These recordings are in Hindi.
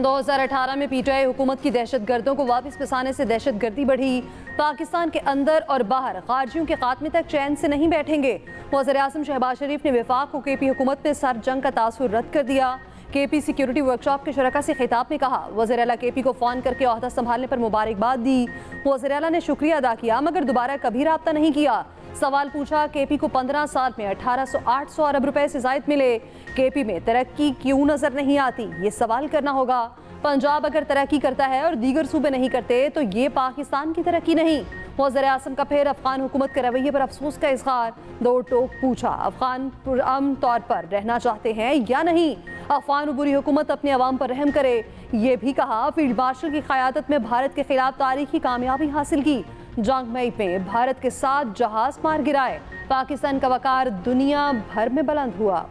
2018 में पीटीआई हुकूमत की दहशतगर्दों को वापस फंसाने से दहशतगर्दी बढ़ी। पाकिस्तान के अंदर और बाहर खारजियों के खात्मे तक चैन से नहीं बैठेंगे। वज़ीर-ए-आज़म शहबाज शरीफ ने वफाक को केपी हुकूमत में सर जंग का तासुर रद्द कर दिया। केपी सिक्योरिटी वर्कशॉप के शुरका से खिताब में कहा, वज़ीर आला केपी को फ़ोन करके ओहदा संभालने पर मुबारकबाद दी। वज़ीर आला ने शुक्रिया अदा किया मगर दोबारा कभी रब्ता नहीं किया। सवाल पूछा, केपी को 15 साल में 1800 अरब रुपए से जायद मिले, केपी में तरक्की क्यों नजर नहीं आती, ये सवाल करना होगा। पंजाब अगर तरक्की करता है और दीगर सूबे नहीं करते तो ये पाकिस्तान की तरक्की नहीं। वज़ीर-ए-आज़म का फिर अफगान हुकूमत के रवैये पर अफसोस का इजहार। दो टोक पूछा, अफगान पुरअमन तौर पर रहना चाहते हैं या नहीं। अफगान बुरी हुकूमत अपने अवाम पर रहम करे। ये भी कहा, फील्ड मार्शल की क़यादत में भारत के खिलाफ तारीखी कामयाबी हासिल की। जंग मई में भारत के 7 जहाज मार गिराए। पाकिस्तान का वकार दुनिया भर में बुलंद हुआ।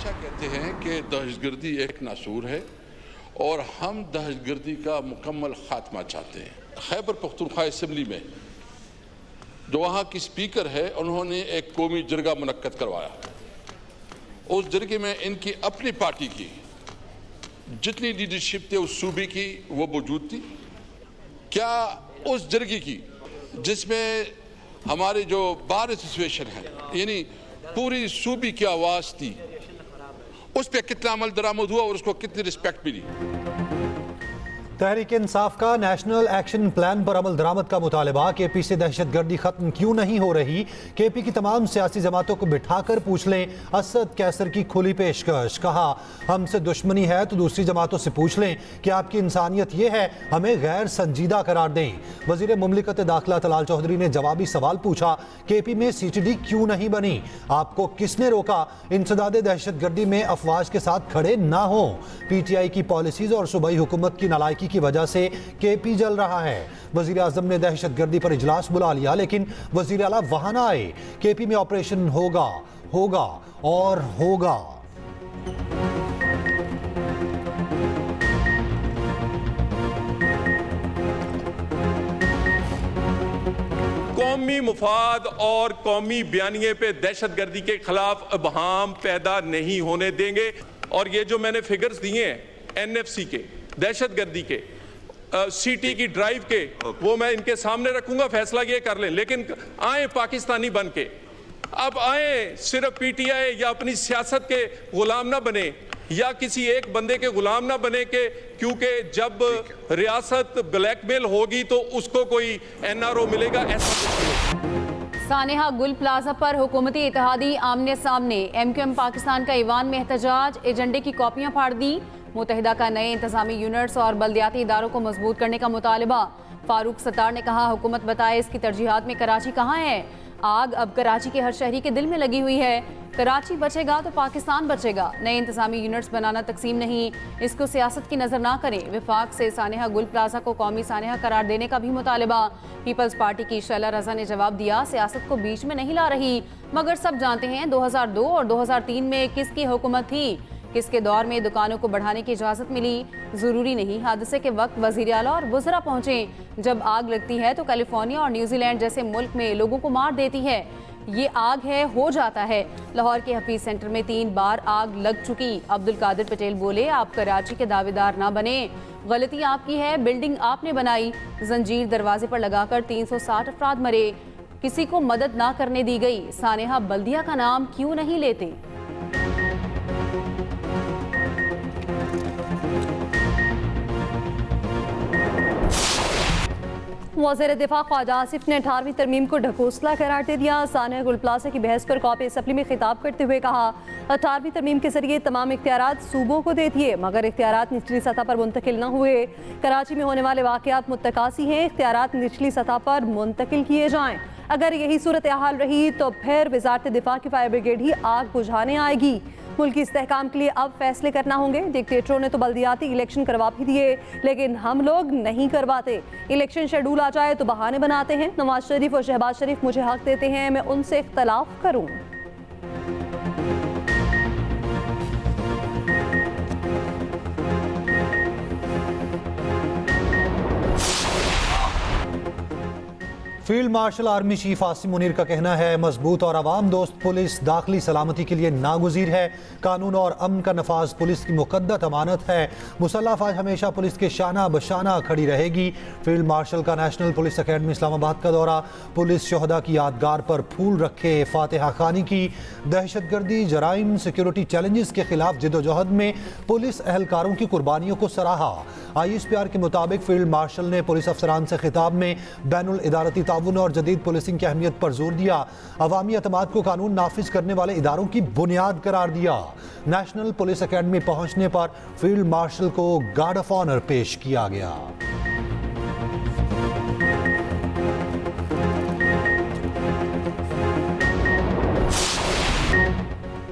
कहते हैं कि दहशतगर्दी एक नासूर है और हम दहशतगर्दी का मुकम्मल खात्मा चाहते हैं। खैबर पख्तूनख्वा असम्बली में जो वहाँ की स्पीकर है, उन्होंने एक कौमी जरगा मुनक्कद करवाया। उस जरगे में इनकी अपनी पार्टी की जितनी लीडरशिप थे उस सूबे की वो मौजूद थी। क्या उस जरगे की जिसमें हमारे जो बार एसोसिएशन है यानी पूरी सूबे की आवाज़ थी, उस पर कितना अमल दरामद हुआ और उसको कितनी रिस्पेक्ट मिली। तहरीक इंसाफ का नेशनल एक्शन प्लान पर अमल दरामद का मुतालबा। केपी से दहशतगर्दी खत्म क्यों नहीं हो रही, केपी की तमाम सियासी जमातों को बिठाकर पूछ लें। असद कैसर की खुली पेशकश। कहा, हमसे दुश्मनी है तो दूसरी जमातों से पूछ लें कि आपकी इंसानियत ये है, हमें गैर संजीदा करार दें। वजीर मुमलिकत दाखिला तलाल चौधरी ने जवाबी सवाल पूछा, केपी में CTD क्यों नहीं बनी, आपको किसने रोका इंसदाद दहशतगर्दी में अफवाज के साथ खड़े ना हो। PTI की पॉलिसीज और सूबाई हुकूमत की नालायकी की वजह से केपी जल रहा है। वजीर आजम ने दहशतगर्दी पर इजलास बुला लिया लेकिन वजीर आला वहां ना आए। केपी में ऑपरेशन होगा और होगा। कौमी मुफाद और कौमी बयानिए पे दहशतगर्दी के खिलाफ अबहाम पैदा नहीं होने देंगे। और ये जो मैंने फिगर्स दिए हैं NFC के, दहशतगर्दी के, CT की ड्राइव के, वो मैं इनके सामने रखूंगा, फैसला ये कर लें। लेकिन आए पाकिस्तानी बन के, अब आए सिर्फ PTI या अपनी सियासत के गुलाम ना बने या किसी एक बंदे के गुलाम ना बने के, क्योंकि जब रियासत ब्लैकमेल होगी तो उसको कोई NRO मिलेगा, ऐसा कुछ नहीं। सानेहा गुल प्लाजा पर हुकूमती इत्तेहादी आमने सामने। MQM पाकिस्तान का ईवान में एहतजाज, एजेंडे की कॉपियां फाड़ दी। मुतहिदा का नए इंतजामी यूनिट्स और बल्दियाती इदारों को मजबूत करने का मुतालबा। फारूक सत्तार ने कहा, हुकूमत बताए इसकी तरजीहात में कराची कहाँ है। आग अब कराची के हर शहरी के दिल में लगी हुई है। कराची बचेगा तो पाकिस्तान बचेगा। नए इंतजामी यूनिट्स बनाना तकसीम नहीं, इसको सियासत की नजर ना करें। विफाक से सानेहा गुल प्लाजा को कौमी सानेहा करार देने का भी मुतालबा। पीपल्स पार्टी की शैला रजा ने जवाब दिया, सियासत को बीच में नहीं ला रही, मगर सब जानते हैं 2002 और 2003 में किसकी हुकूमत थी, किसके दौर में दुकानों को बढ़ाने की इजाज़त मिली। ज़रूरी नहीं हादसे के वक्त वज़ीर आला और वज़रा पहुँचे। जब आग लगती है तो कैलिफोर्निया और न्यूजीलैंड जैसे मुल्क में लोगों को मार देती है। ये आग है, हो जाता है। लाहौर के हफीज सेंटर में 3 बार आग लग चुकी। अब्दुल कादिर पटेल बोले, आप कराची के दावेदार ना बने, गलती आपकी है, बिल्डिंग आपने बनाई। जंजीर दरवाजे पर लगाकर 360 अफराद मरे, किसी को मदद ना करने दी गई। सानेहा बल्दिया का नाम क्यों नहीं लेते। वज़ीर दिफा ख्वाजा आसिफ ने 18वीं तरमीम को ढकोसला करार दे दिया। सानिया गुल प्लाजा की बहस पर कॉपी असम्बली में खिताब करते हुए कहा, 18वीं तरमीम के जरिए तमाम इख्तियारात सूबों को दे दिए मगर इख्तियारात निचली सतह पर मुंतकिल न हुए। कराची में होने वाले वाक़यात मुत्तकासी हैं, इख्तियारात निचली सतह पर मुंतकिल किए जाएँ। अगर यही सूरत हाल रही तो फिर वज़ारत दिफा की फायर ब्रिगेड ही आग बुझाने आएगी। मुल्क की इस्तेहकाम के लिए अब फैसले करना होंगे। डिक्टेटरों ने तो बल्दियाती इलेक्शन करवा भी दिए लेकिन हम लोग नहीं करवाते। इलेक्शन शेड्यूल आ जाए तो बहाने बनाते हैं। नवाज शरीफ और शहबाज शरीफ मुझे हक देते हैं, मैं उनसे इख्तलाफ करूं। Field marshal army chief Asim Munir का कहना है, मजबूत और आवाम दोस्त पुलिस दाखिली सलामती के लिए नागुज़ीर है। कानून और अमन का नफाज पुलिस की मुक़द्दस अमानत है। मुसल्लह फ़ौज हमेशा पुलिस के शाना बशाना खड़ी रहेगी। फील्ड मार्शल का नेशनल पुलिस अकेडमी इस्लामाबाद का दौरा, पुलिस शोहदा की यादगार पर फूल रखे, फातिहा खानी की। दहशतगर्दी, जराइम, सिक्योरिटी चैलेंजेस के खिलाफ जिदोजहद में पुलिस अहलकारों की कुर्बानियों को सराहा। ISPR के मुताबिक फील्ड मार्शल ने पुलिस अफसरान से खिताब में बैनुल इदारती ताउन और जदीद पुलिसिंग की अहमियत पर जोर दिया। अवामी एतमाद को कानून नाफिज करने वाले इदारों की बुनियाद करार दिया। नेशनल पुलिस अकेडमी पहुंचने पर फील्ड मार्शल को गार्ड ऑफ ऑनर पेश किया गया।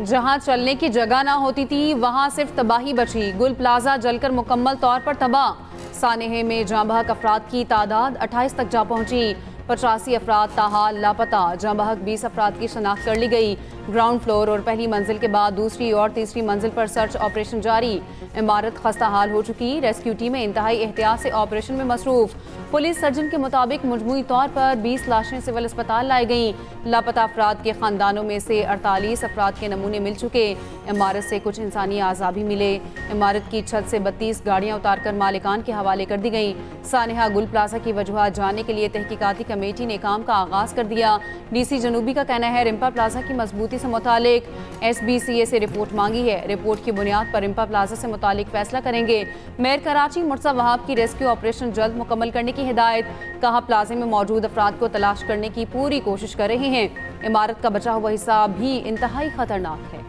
जहां चलने की जगह ना होती थी वहां सिर्फ तबाही बची। गुल प्लाजा जलकर मुकम्मल तौर पर तबाह। सानेहे में जाँ बहक अफराद की तादाद 28 तक जा पहुंची। 85 अफराद ताहाल लापता। जाँ बहक 20 अफराद की शनाख्त कर ली गई। ग्राउंड फ्लोर और पहली मंजिल के बाद दूसरी और तीसरी मंजिल पर सर्च ऑपरेशन जारी। इमारत खस्ता हाल हो चुकी। रेस्क्यू टीमें इंतहाई एहतियात से ऑपरेशन में मसरूफ। पुलिस सर्जन के मुताबिक मुजमुई तौर पर 20 लाशें सिविल अस्पताल लाई गईं। लापता अफराद के खानदानों में से 48 अफराद के नमूने मिल चुके। इमारत से कुछ इंसानी आज़ा भी मिले। इमारत की छत से 32 गाड़ियां उतारकर मालिकान के हवाले कर दी गईं। सानेहा गुल प्लाजा की वजूहात जानने के लिए तहकीकाती कमेटी ने काम का आगाज कर दिया। DC जनूबी का कहना है, रिम्पा प्लाजा की मजबूती से मुतालिक SBCA से रिपोर्ट मांगी है। रिपोर्ट की बुनियाद पर रिम्पा प्लाजा से मुतालिक फैसला करेंगे। मेयर कराची मुर्तज़ा वहाब की रेस्क्यू ऑपरेशन जल्द मुकम्मल करने की हिदायत। कहा, प्लाजे में मौजूद अफराद को तलाश करने की पूरी कोशिश कर रहे हैं। इमारत का बचा हुआ हिस्सा भी इंतहाई खतरनाक है।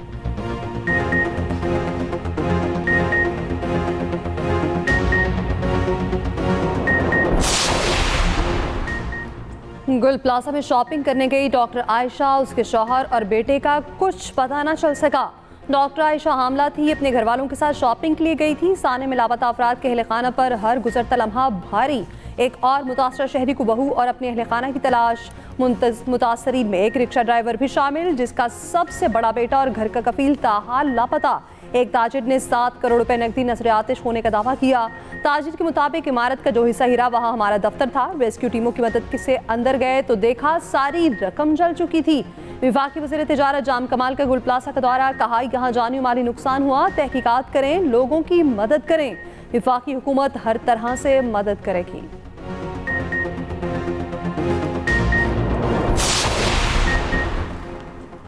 गुल प्लाजा में शॉपिंग करने गई डॉक्टर आयशा, उसके शौहर और बेटे का कुछ पता न चल सका। डॉक्टर आयशा हामला थी, अपने घर वालों के साथ शॉपिंग के लिए गई थी। साने में लापता अफराद के अहल खाना पर हर गुजरता लम्हा भारी। एक और मुतासरा शहरी को बहू और अपने अहल खाना की तलाश। मुतासरीन में एक रिक्शा ड्राइवर भी शामिल, जिसका सबसे बड़ा बेटा और घर का कफील ताहाल लापता। एक ताजिर ने 7 करोड़ रुपए नकदी नजर आतिश होने का दावा किया। ताजिर के मुताबिक इमारत का जो हिस्सा हीरा वहां हमारा दफ्तर था। रेस्क्यू टीमों की मदद से अंदर गए तो देखा सारी रकम जल चुकी थी। विफाकी वज़ीर तिजारत जाम कमाल का गुल प्लाजा का दौरा, कहा यहाँ जानी माली नुकसान हुआ, तहकीकात करें, लोगों की मदद करें। विफाकी हुकूमत हर तरह से मदद करेगी।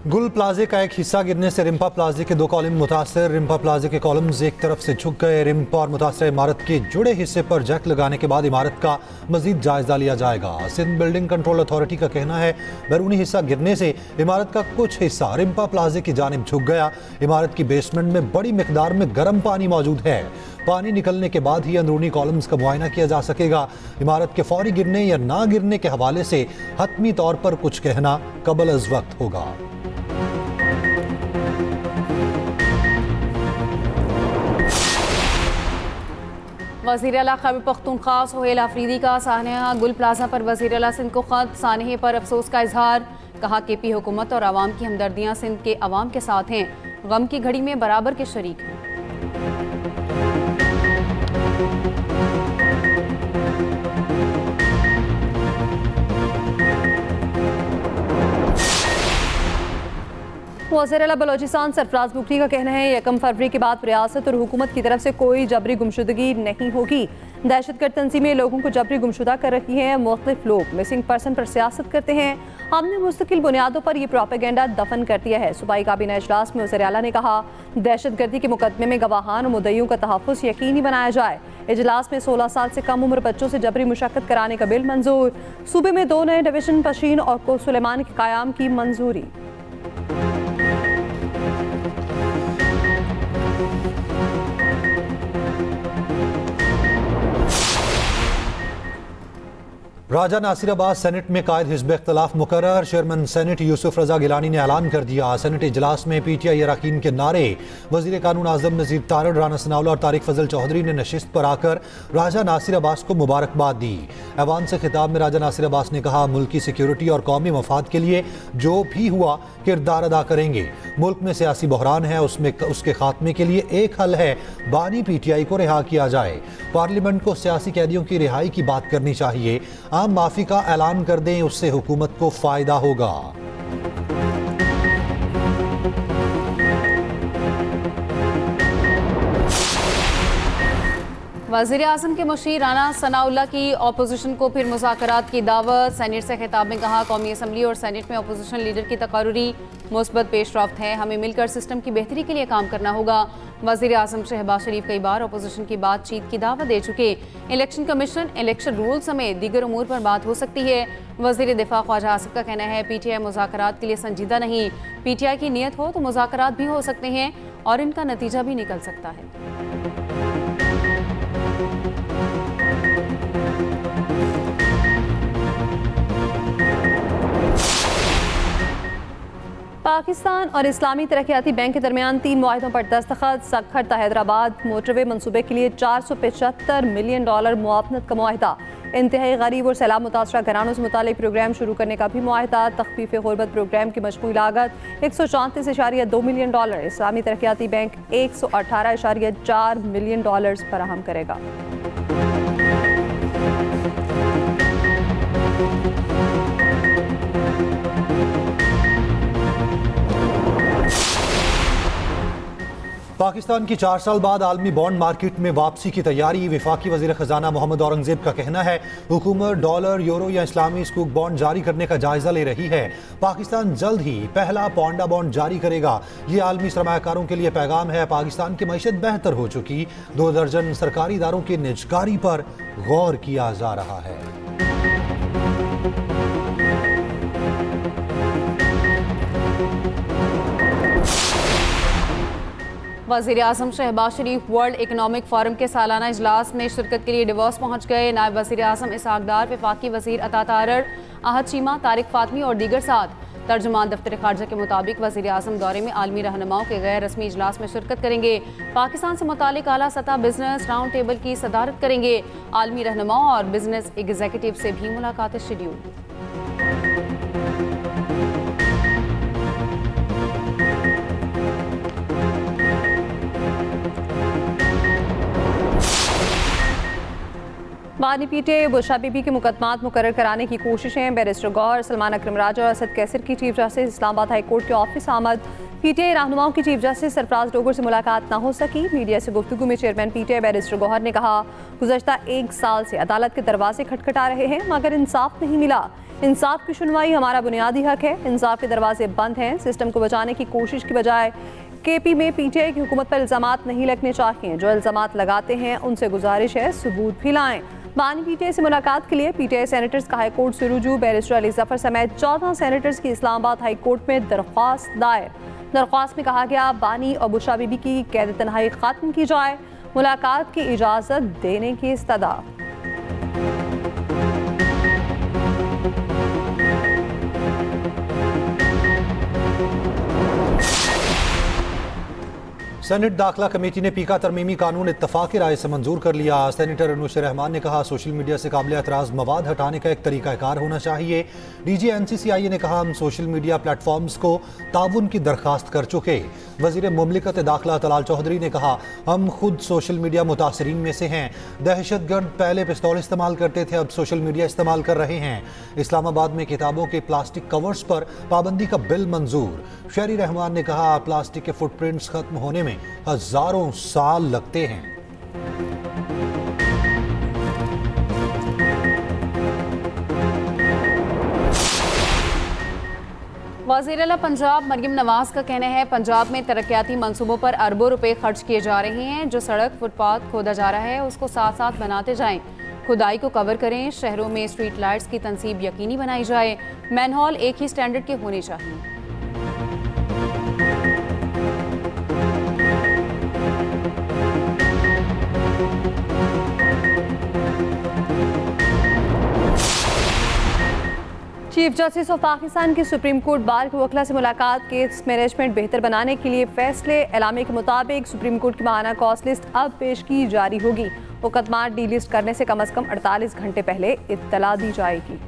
गुल प्लाजे का एक हिस्सा गिरने से रिम्पा प्लाजे के 2 कॉलम मुतासर। रिम्पा प्लाजे के कॉलम्स एक तरफ से झुक गए। रिम्पा और मुतासर इमारत के जुड़े हिस्से पर जैक लगाने के बाद इमारत का मजीद जायजा लिया जाएगा। सिंध बिल्डिंग कंट्रोल अथॉरिटी का कहना है, बैरूनी हिस्सा गिरने से इमारत का कुछ हिस्सा रिम्पा प्लाजे की जानिब झुक गया। इमारत की बेसमेंट में बड़ी मिकदार में गर्म पानी मौजूद है। पानी निकलने के बाद ही अंदरूनी कॉलम्स का मुआयना किया जा सकेगा। इमारत के फौरी गिरने या ना गिरने के हवाले से हतमी तौर पर कुछ कहना कबल अज़ वक्त होगा। वज़ीर आला खैबर पख्तूनख्वा सुहेल आफरीदी का सानेहा गुल प्लाजा पर वज़ीर आला सिंध को ख़त। सानेहे पर अफसोस का इजहार। कहा, KP हुकूमत और आवाम की हमदर्दियाँ सिंध के अवाम के साथ हैं। गम की घड़ी में बराबर के शरीक हैं। वज़ीर आला बलोचिस्तान सरफराज बुखरी का कहना है, 1 फरवरी के बाद रियासत और हुकूमत की तरफ से कोई जबरी गुमशुदगी नहीं होगी। दहशतगर्द तंजीमें लोगों को जबरी गुमशुदा कर रही हैं। मुख्तलिफ लोग मिसिंग पर्सन पर सियासत करते हैं। हमने मुस्तकिल बुनियादों पर यह प्रोपेगेंडा दफन कर दिया है। सूबाई काबीना इजलास में वज़ीर आला ने कहा, दहशतगर्दी के मुकदमे में गवाहान और मुद्दईयों का तहफ़्फ़ुज़ यकीनी बनाया जाए। इजलास में 16 साल से कम उम्र बच्चों से जबरी मुशक्कत कराने का बिल मंजूर। सूबे में 2 नए डिवीजन पशीन और को सुलेमान के क़याम की मंजूरी। राजा नासिराबाद सेनेट में कायद हिज़्ब इख्तिलाफ मुकर्रर। चेयरमैन सेनेट यूसुफ रजा गिलानी ने ऐलान कर दिया, सेनेट इजलास में PTI अरकान के नारे। वज़ीर कानून आज़म नज़ीर तारड़, राना सनाउल्लाह और तारिक फजल चौधरी ने नशिस्त पर आकर राजा नासिर अब्बास को मुबारकबाद दी। ऐवान से खिताब में राजा नासिर अब्बास ने कहा, मुल्क की सिक्योरिटी और कौमी मफाद के लिए जो भी हुआ किरदार अदा करेंगे। मुल्क में सियासी बहरान है, उसके खात्मे के लिए एक हल है, बानी PTI को रिहा किया जाए। पार्लियामेंट को सियासी कैदियों की रिहाई की बात करनी चाहिए। इनाम माफी का ऐलान कर दें, उससे हुकूमत को फायदा होगा। वज़ीर आज़म के मुशीर राना सनाउल्लाह की अपोजिशन को फिर मुज़ाकरात की दावत। सेनेट से खिताब में कहा, कौमी असम्बली और सेनेट में अपोजिशन लीडर की तकारुरी मुस्बत पेशरफ्त है, हमें मिलकर सिस्टम की बेहतरी के लिए काम करना होगा। वज़ीर आज़म शहबाज शरीफ कई बार अपोजिशन की बातचीत की दावत दे चुके। इलेक्शन कमीशन, इलेक्शन रूल समेत दीगर उमूर पर बात हो सकती है। वज़ीर दिफा ख्वाजा आसिफ का कहना है, PTI मुज़ाकरात के लिए संजीदा नहीं, PTI की नीयत हो तो मुज़ाकरात भी हो सकते हैं और इनका नतीजा भी निकल सकता है। पाकिस्तान और इस्लामी तरक्याती बैंक के दरमियान 3 मुआहिदों पर दस्तखत। सक्खर ता हैदराबाद मोटरवे मनसूबे के लिए $475 मिलियन मुआवनत का मुआहिदा। इंतहाई गरीब और सैलाब मुतासरा घरानों से मुतालिक प्रोग्राम शुरू करने का भी मुआहिदा। तखफीफ गुरबत प्रोग्राम की मजमूई लागत $134.2 मिलियन। इस्लामी तरक्याती बैंक $118.4 मिलियन फराहम करेगा। पाकिस्तान की 4 साल बाद आलमी बॉन्ड मार्केट में वापसी की तैयारी। वफाकी वज़ीर ख़जाना मोहम्मद औरंगज़ेब का कहना है, हुकूमत डॉलर, यूरो या इस्लामी सुकूक बॉन्ड जारी करने का जायजा ले रही है। पाकिस्तान जल्द ही पहला पौंडा बॉन्ड जारी करेगा। ये आलमी सरमायाकारों के लिए पैगाम है। पाकिस्तान की मईशत बेहतर हो चुकी, 2 दर्जन सरकारी इदारों की निजकारी पर गौर किया जा रहा है। वज़ीर आज़म शहबाज शरीफ वर्ल्ड इकनॉमिक फोरम के सालाना इजलास में शिरकत के लिए डिवोर्स पहुँच गए। नायब वज़ीर आज़म इसहाक डार, वफाकी वज़ीर अता तारड़, आहद चीमा, तारिक फातमी और दीगर साथ। तर्जुमान दफ्तर खारजा के मुताबिक वज़ीर आज़म दौरे में आलमी रहनुमाओं के गैर रस्मी इजलास में शिरकत करेंगे। पाकिस्तान से मुतालिक आला सतह बिजनेस राउंड टेबल की सदारत करेंगे। आलमी रहनुमाओं और बिजनेस एग्जीक्यूटिव से भी मुलाकातें शेड्यूल। बानी PTI बुशरा बीबी के मुकदमात मुकर्रर कराने की कोशिशें। बैरिस्टर गौहर, सलमान अकरम राजा और असद कैसर की chief justice Islamabad high court के ऑफिस आमद। PTI रहनुमाओं की चीफ जस्टिस सरफराज डोगर से मुलाकात ना हो सकी। मीडिया से गुफ्तगू में चेयरमैन PTI बैरिस्टर गौहर ने कहा, गुज़श्ता 1 साल से अदालत के दरवाजे खटखटा रहे हैं मगर इंसाफ नहीं मिला। इंसाफ की सुनवाई हमारा बुनियादी हक है। इंसाफ के दरवाजे बंद हैं। सिस्टम को बचाने की कोशिश की बजाय KP में PTI की हुकूमत पर इल्ज़ामात नहीं लगने चाहिए। जो इल्ज़ामात लगाते हैं उनसे गुजारिश है सबूत भी लाएं। बानी PTI से मुलाकात के लिए PTI सेनेटर्स का हाई कोर्ट से रुजू। बैरिस्टर अली जफर समेत 14 सेनेटर्स की इस्लामाबाद हाई कोर्ट में दरख्वास्त दायर। दरख्वास्त में कहा गया, बानी और बुशरा बीबी की कैद तन्हाई खत्म की जाए, मुलाकात की इजाज़त देने की इस्तदा। सेनेट दाखिला कमेटी ने पीका तरमीमी कानून इत्तफाक़ी राय से मंजूर कर लिया। सेनेटर अनुश रहमान ने कहा, सोशल मीडिया से काबिल एतराज़ मवाद हटाने का एक तरीक़ाकार होना चाहिए। DG NCCIA ने कहा, हम सोशल मीडिया प्लेटफॉर्म्स को ताउन की दरख्वास्त कर चुके। वज़ीर मुमलिकत दाखिला तलाल चौधरी ने कहा, हम खुद सोशल मीडिया मुतासरीन में से हैं। दहशतगर्द पहले पिस्तौल इस्तेमाल करते थे, अब सोशल मीडिया इस्तेमाल कर रहे हैं। इस्लामाबाद में किताबों के प्लास्टिक कवर्स पर पाबंदी का बिल मंजूर। शहरी रहमान ने कहा, प्लास्टिक के फुटप्रिंट्स खत्म होने में हजारों साल लगते हैं। वज़ीर आला पंजाब मरियम नवाज का कहना है, पंजाब में तरक्याती मंसूबों पर अरबों रुपए खर्च किए जा रहे हैं। जो सड़क फुटपाथ खोदा जा रहा है उसको साथ साथ बनाते जाएं। खुदाई को कवर करें। शहरों में स्ट्रीट लाइट्स की तनसीब यकीनी बनाई जाए। मैनहॉल एक ही स्टैंडर्ड के होने चाहिए। चीफ जस्टिस ऑफ पाकिस्तान की सुप्रीम कोर्ट बार के वकला से मुलाकात। केस मैनेजमेंट बेहतर बनाने के लिए फैसले। एलामे के मुताबिक सुप्रीम कोर्ट की माहाना कॉस्ट लिस्ट अब पेश की जारी होगी। मुकदमा डी लिस्ट करने से कम 48 घंटे पहले इत्तला दी जाएगी।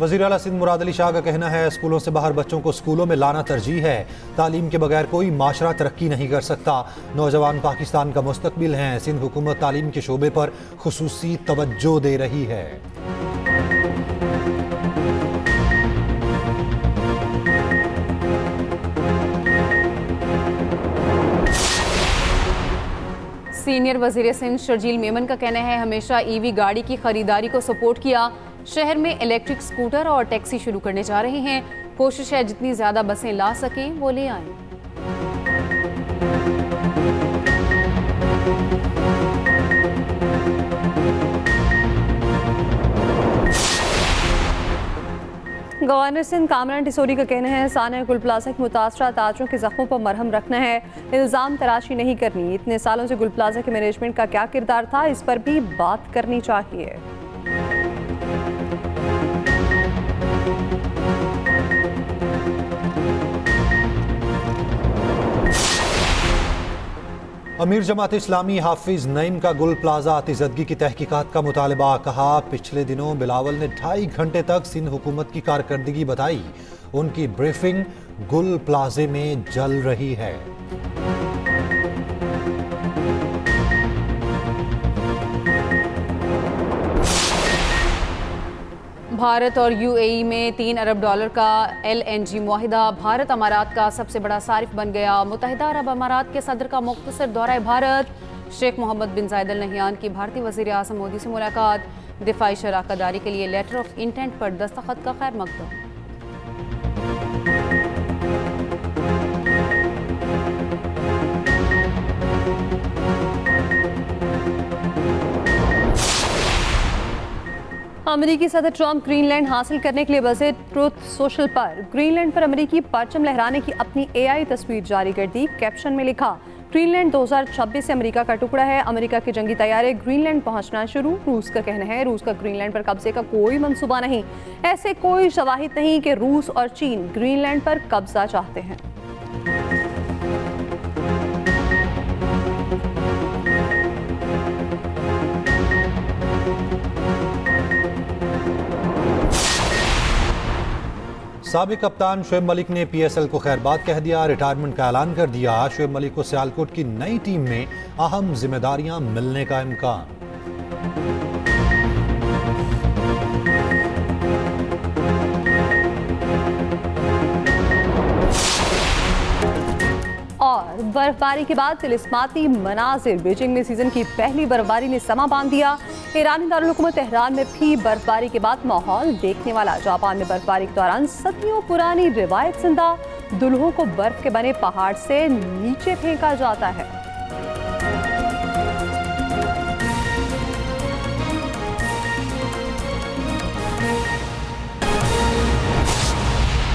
वज़ीर आला सिंध मुराद अली शाह का कहना है स्कूलों से बाहर बच्चों को स्कूलों में लाना तरजीह है। तालीम के बगैर कोई माशरा तरक्की नहीं कर सकता। नौजवान पाकिस्तान का मुस्तकबिल हैं। सिंध हुकूमत तालीम के शोबे पर खुसूसी तवज्जो दे रही है। सीनियर वजीर सिंध शर्जील मेमन का कहना है हमेशा ईवी गाड़ी की खरीदारी को सपोर्ट किया। शहर में इलेक्ट्रिक स्कूटर और टैक्सी शुरू करने जा रहे हैं। कोशिश है जितनी ज्यादा बसें ला सकें वो ले आएं। गवर्नर सिंध कामरान टिसोरी का कहना है सानिया गुल प्लाजा के मुतासरा ताजरों के जख्मों पर मरहम रखना है, इल्ज़ाम तराशी नहीं करनी। इतने सालों से गुल प्लाजा के मैनेजमेंट का क्या किरदार था, इस पर भी बात करनी चाहिए। अमीर जमात इस्लामी हाफिज नईम का गुल प्लाजा आतिशदगी की तहकीकात का मुतालबा। कहा पिछले दिनों बिलावल ने 2.5 घंटे तक सिंध हुकूमत की कारकर्दगी बताई। उनकी ब्रीफिंग गुल प्लाजे में जल रही है। भारत और यूएई में $3 अरब का LNG मुआहिदा। भारत अमारात का सबसे बड़ा सारिफ बन गया। मुत्तहिदा अरब अमारात के सदर का मुख्तसर दौरा भारत। शेख मोहम्मद बिन जायद अल नहयान की भारतीय वज़ीर आज़म मोदी से मुलाकात। दिफाई शराकतदारी के लिए लेटर ऑफ इंटेंट पर दस्तखत का खैर मकदम। अमेरिकी सदर ट्रंप ग्रीनलैंड हासिल करने के लिए बसे ट्रुथ सोशल पर ग्रीनलैंड पर अमेरिकी परचम लहराने की अपनी AI तस्वीर जारी कर दी। कैप्शन में लिखा ग्रीनलैंड 2026 से अमेरिका का टुकड़ा है। अमेरिका के जंगी तैयारे ग्रीनलैंड पहुंचना शुरू। रूस का कहना है रूस का ग्रीनलैंड पर कब्जे का कोई मंसूबा नहीं। ऐसे कोई शवाहिद नहीं कि रूस और चीन ग्रीनलैंड पर कब्जा चाहते हैं। साबिक कप्तान शोएब मलिक ने PSL को खैरबाद कह दिया। रिटायरमेंट का ऐलान कर दिया। शोएब मलिक को सियालकोट की नई टीम में अहम जिम्मेदारियां मिलने का इम्कान। और बर्फबारी के बाद तिलिस्माती मनाजिर। बीजिंग में सीजन की पहली बर्फबारी ने समा बांध दिया। ईरानी दारुल हुकूमत तेहरान में भी बर्फबारी के बाद माहौल देखने वाला। जापान में बर्फबारी के दौरान सदियों पुरानी रिवायत जिंदा। दुल्हों को बर्फ के बने पहाड़ से नीचे फेंका जाता है।